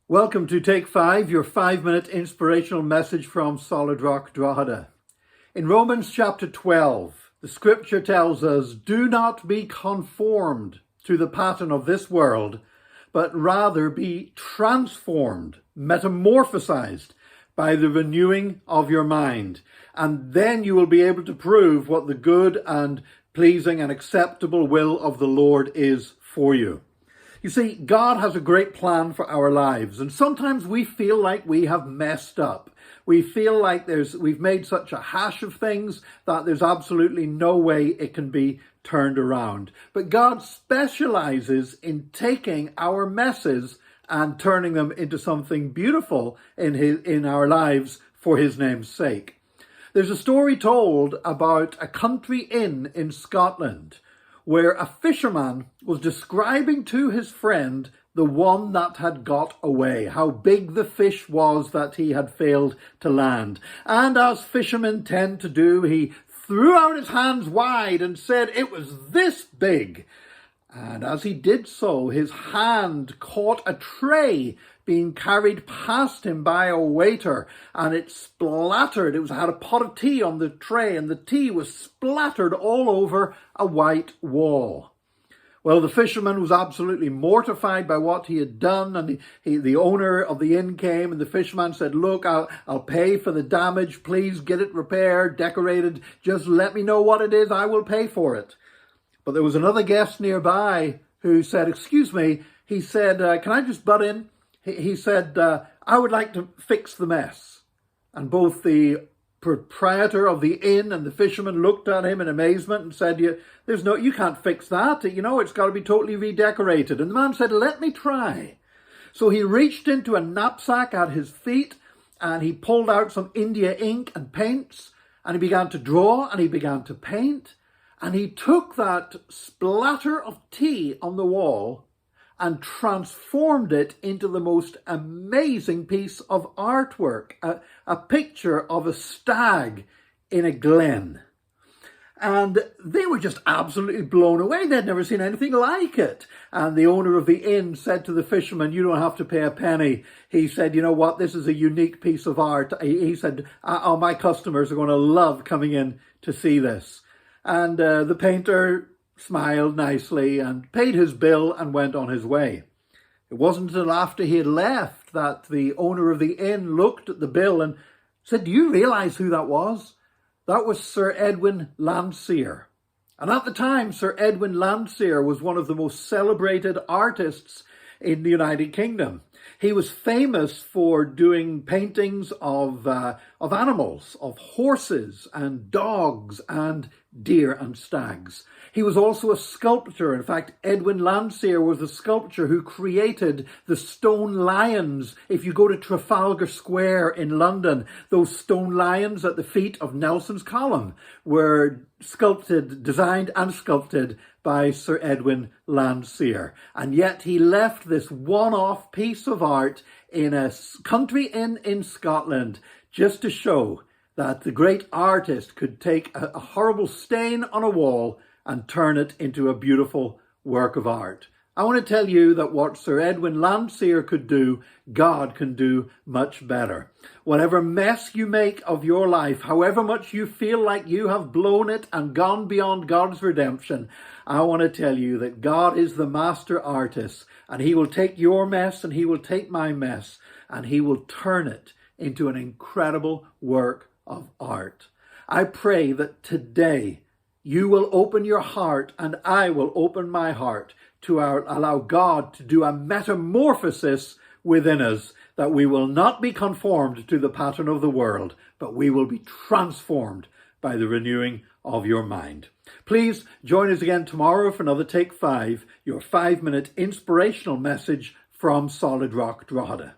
Welcome to Take 5, your 5-minute inspirational message from Solid Rock Drogheda. In Romans chapter 12, the scripture tells us, "Do not be conformed to the pattern of this world, but rather be transformed, metamorphosized by the renewing of your mind. And then you will be able to prove what the good and pleasing and acceptable will of the Lord is for you." You see, God has a great plan for our lives, and sometimes we feel like we have messed up. We feel like we've made such a hash of things that there's absolutely no way it can be turned around. But God specializes in taking our messes and turning them into something beautiful in our lives for his name's sake. There's a story told about a country inn in Scotland where a fisherman was describing to his friend the one that had got away, how big the fish was that he had failed to land. And as fishermen tend to do, he threw out his hands wide and said it was this big. And as he did so, his hand caught a tray being carried past him by a waiter, and it splattered. It had a pot of tea on the tray, and the tea was splattered all over a white wall. Well, the fisherman was absolutely mortified by what he had done, and the owner of the inn came, and the fisherman said, "Look, I'll pay for the damage. Please get it repaired, decorated. Just let me know what it is. I will pay for it." But there was another guest nearby who said, "Excuse me," he said, "can I just butt in?" He said, "I would like to fix the mess." And both the proprietor of the inn and the fisherman looked at him in amazement and said, you can't fix that. It's got to be totally redecorated." And the man said, "Let me try." So he reached into a knapsack at his feet and he pulled out some India ink and paints, and he began to draw and he began to paint. And he took that splatter of tea on the wall and transformed it into the most amazing piece of artwork, a picture of a stag in a glen. And they were just absolutely blown away. They'd never seen anything like it. And the owner of the inn said to the fisherman, "You don't have to pay a penny." He said, "You know what? This is a unique piece of art." He said, "Oh, my customers are going to love coming in to see this." And the painter smiled nicely and paid his bill and went on his way. It wasn't until after he had left that the owner of the inn looked at the bill and said, "Do you realize who that was? That was Sir Edwin Landseer." And at the time, Sir Edwin Landseer was one of the most celebrated artists in the United Kingdom. He was famous for doing paintings of animals, of horses and dogs and deer and stags. He was also a sculptor. In fact, Edwin Landseer was a sculptor who created the stone lions. If you go to Trafalgar Square in London, those stone lions at the feet of Nelson's column were designed and sculpted by Sir Edwin Landseer. And yet he left this one-off piece of art in a country inn in Scotland just to show that the great artist could take a horrible stain on a wall and turn it into a beautiful work of art. I want to tell you that what Sir Edwin Landseer could do, God can do much better. Whatever mess you make of your life, however much you feel like you have blown it and gone beyond God's redemption, I want to tell you that God is the master artist, and he will take your mess and he will take my mess and he will turn it into an incredible work of art. I pray that today you will open your heart and I will open my heart to allow God to do a metamorphosis within us, that we will not be conformed to the pattern of the world, but we will be transformed by the renewing of your mind. Please join us again tomorrow for another Take 5, your 5-minute inspirational message from Solid Rock Drogheda.